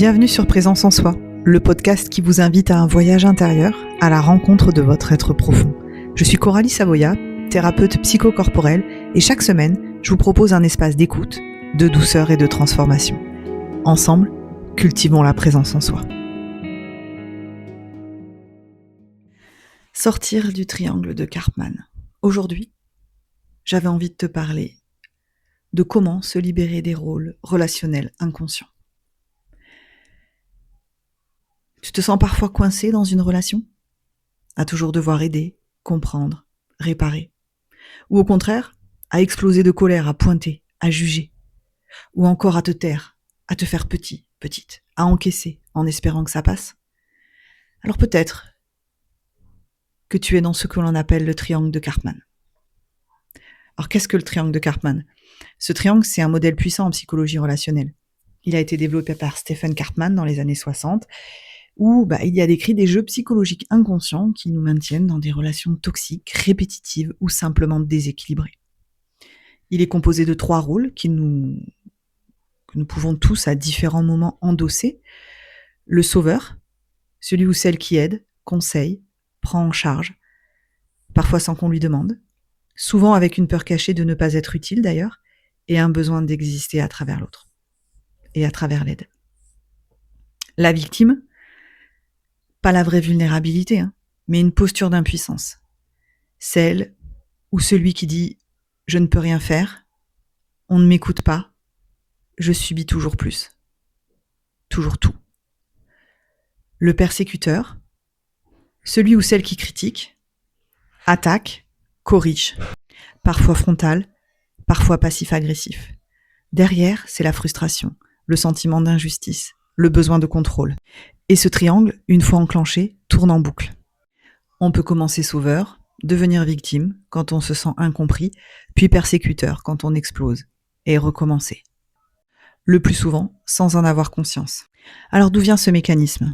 Bienvenue sur Présence en Soi, le podcast qui vous invite à un voyage intérieur, à la rencontre de votre être profond. Je suis Coralie Savoya, thérapeute psychocorporelle, et chaque semaine, je vous propose un espace d'écoute, de douceur et de transformation. Ensemble, cultivons la présence en soi. Sortir du triangle de Karpman. Aujourd'hui, j'avais envie de te parler de comment se libérer des rôles relationnels inconscients. Tu te sens parfois coincé dans une relation, à toujours devoir aider, comprendre, réparer, ou au contraire, à exploser de colère, à pointer, à juger, ou encore à te taire, à te faire petit, petite, à encaisser en espérant que ça passe. Alors peut-être que tu es dans ce que l'on appelle le triangle de Karpman. Alors qu'est-ce que le triangle de Karpman ? Ce triangle, c'est un modèle puissant en psychologie relationnelle. Il a été développé par Stephen Karpman dans les années 60, où il y a décrit des jeux psychologiques inconscients qui nous maintiennent dans des relations toxiques, répétitives ou simplement déséquilibrées. Il est composé de 3 rôles que nous pouvons tous à différents moments endosser. Le sauveur, celui ou celle qui aide, conseille, prend en charge, parfois sans qu'on lui demande, souvent avec une peur cachée de ne pas être utile d'ailleurs, et un besoin d'exister à travers l'autre, et à travers l'aide. La victime, pas la vraie vulnérabilité, mais une posture d'impuissance. Celle ou celui qui dit « je ne peux rien faire »,« on ne m'écoute pas »,« je subis toujours plus », toujours tout. Le persécuteur, celui ou celle qui critique, attaque, corrige, parfois frontal, parfois passif-agressif. Derrière, c'est la frustration, le sentiment d'injustice, le besoin de contrôle. Et ce triangle, une fois enclenché, tourne en boucle. On peut commencer sauveur, devenir victime quand on se sent incompris, puis persécuteur quand on explose, et recommencer. Le plus souvent, sans en avoir conscience. Alors d'où vient ce mécanisme ?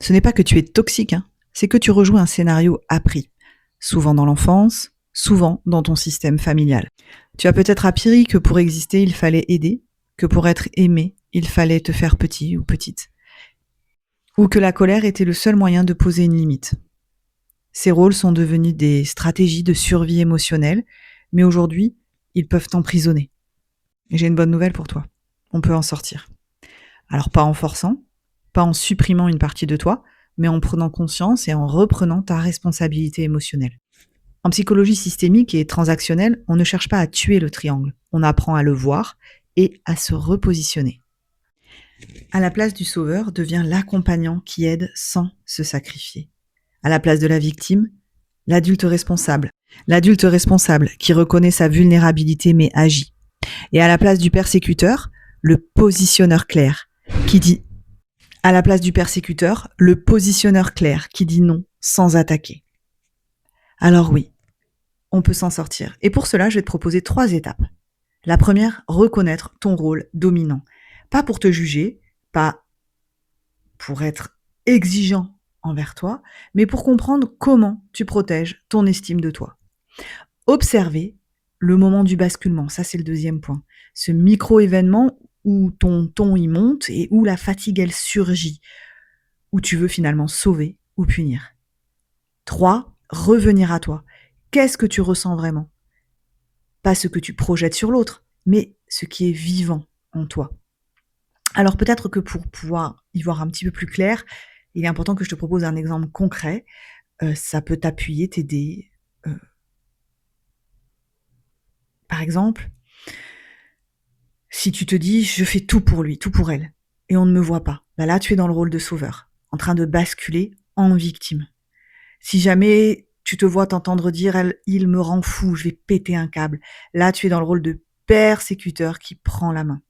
Ce n'est pas que tu es toxique, c'est que tu rejoues un scénario appris, souvent dans l'enfance, souvent dans ton système familial. Tu as peut-être appris que pour exister, il fallait aider, que pour être aimé, il fallait te faire petit ou petite, ou que la colère était le seul moyen de poser une limite. Ces rôles sont devenus des stratégies de survie émotionnelle, mais aujourd'hui, ils peuvent t'emprisonner. Et j'ai une bonne nouvelle pour toi, on peut en sortir. Alors pas en forçant, pas en supprimant une partie de toi, mais en prenant conscience et en reprenant ta responsabilité émotionnelle. En psychologie systémique et transactionnelle, on ne cherche pas à tuer le triangle, on apprend à le voir et à se repositionner. À la place du sauveur devient l'accompagnant qui aide sans se sacrifier. À la place de la victime, l'adulte responsable. L'adulte responsable qui reconnaît sa vulnérabilité mais agit. Et à la place du persécuteur, le positionneur clair qui dit non sans attaquer. Alors oui, on peut s'en sortir. Et pour cela, je vais te proposer 3 étapes. La première, reconnaître ton rôle dominant. Pas pour te juger, pas pour être exigeant envers toi, mais pour comprendre comment tu protèges ton estime de toi. Observer le moment du basculement, ça c'est le 2e point. Ce micro-événement où ton ton y monte et où la fatigue elle surgit, où tu veux finalement sauver ou punir. 3, revenir à toi. Qu'est-ce que tu ressens vraiment ? Pas ce que tu projettes sur l'autre, mais ce qui est vivant en toi. Alors peut-être que pour pouvoir y voir un petit peu plus clair, il est important que je te propose un exemple concret. Ça peut t'appuyer, t'aider. Par exemple, si tu te dis « je fais tout pour lui, tout pour elle » et on ne me voit pas, là tu es dans le rôle de sauveur, en train de basculer en victime. Si jamais tu te vois t'entendre dire « il me rend fou, je vais péter un câble », là tu es dans le rôle de persécuteur qui prend la main.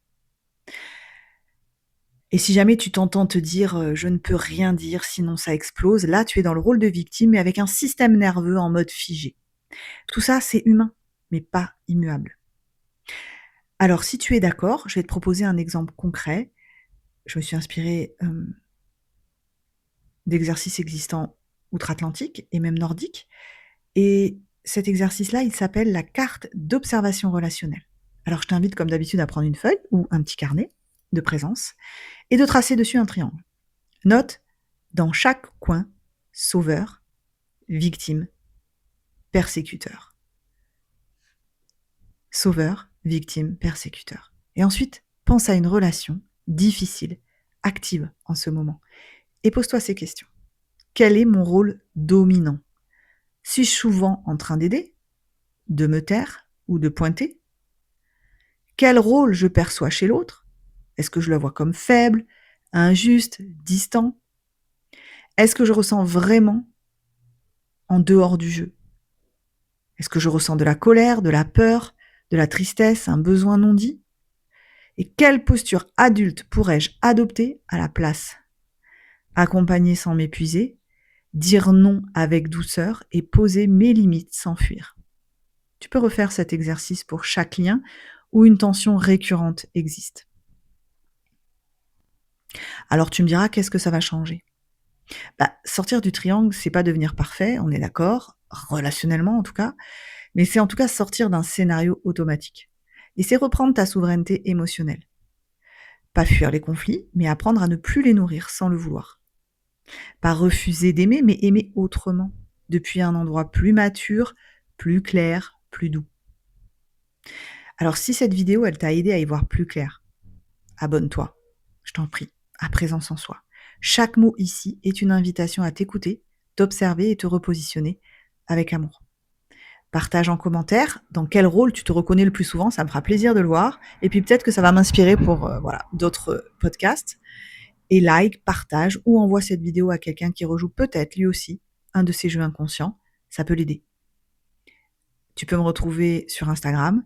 Et si jamais tu t'entends te dire « je ne peux rien dire sinon ça explose », là tu es dans le rôle de victime mais avec un système nerveux en mode figé. Tout ça c'est humain, mais pas immuable. Alors si tu es d'accord, je vais te proposer un exemple concret. Je me suis inspirée d'exercices existants outre-Atlantique et même nordiques. Et cet exercice-là, il s'appelle la carte d'observation relationnelle. Alors je t'invite comme d'habitude à prendre une feuille ou un petit carnet de présence et de tracer dessus un triangle. Note, dans chaque coin, sauveur, victime, persécuteur. Sauveur, victime, persécuteur. Et ensuite, pense à une relation difficile, active en ce moment. Et pose-toi ces questions. Quel est mon rôle dominant? Suis-je souvent en train d'aider, de me taire ou de pointer? Quel rôle je perçois chez l'autre? Est-ce que je le vois comme faible, injuste, distant? Est-ce que je ressens vraiment en dehors du jeu? Est-ce que je ressens de la colère, de la peur, de la tristesse, un besoin non dit? Et quelle posture adulte pourrais-je adopter à la place? Accompagner sans m'épuiser, dire non avec douceur et poser mes limites sans fuir. Tu peux refaire cet exercice pour chaque lien où une tension récurrente existe. Alors tu me diras, qu'est-ce que ça va changer? Sortir du triangle, c'est pas devenir parfait, on est d'accord, relationnellement en tout cas, mais c'est en tout cas sortir d'un scénario automatique. Et c'est reprendre ta souveraineté émotionnelle. Pas fuir les conflits, mais apprendre à ne plus les nourrir sans le vouloir. Pas refuser d'aimer, mais aimer autrement, depuis un endroit plus mature, plus clair, plus doux. Alors si cette vidéo, elle t'a aidé à y voir plus clair, abonne-toi, je t'en prie, à Présence en soi. Chaque mot ici est une invitation à t'écouter, t'observer et te repositionner avec amour. Partage en commentaire dans quel rôle tu te reconnais le plus souvent, ça me fera plaisir de le voir. Et puis peut-être que ça va m'inspirer pour d'autres podcasts. Et like, partage ou envoie cette vidéo à quelqu'un qui rejoue peut-être lui aussi un de ces jeux inconscients, ça peut l'aider. Tu peux me retrouver sur Instagram.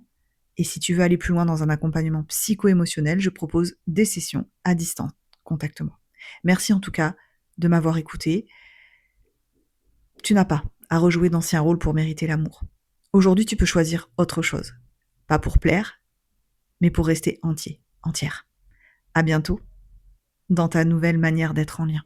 Et si tu veux aller plus loin dans un accompagnement psycho-émotionnel, je propose des sessions à distance. Contacte-moi. Merci en tout cas de m'avoir écouté. Tu n'as pas à rejouer d'anciens rôles pour mériter l'amour. Aujourd'hui, tu peux choisir autre chose. Pas pour plaire, mais pour rester entier, entière. À bientôt dans ta nouvelle manière d'être en lien.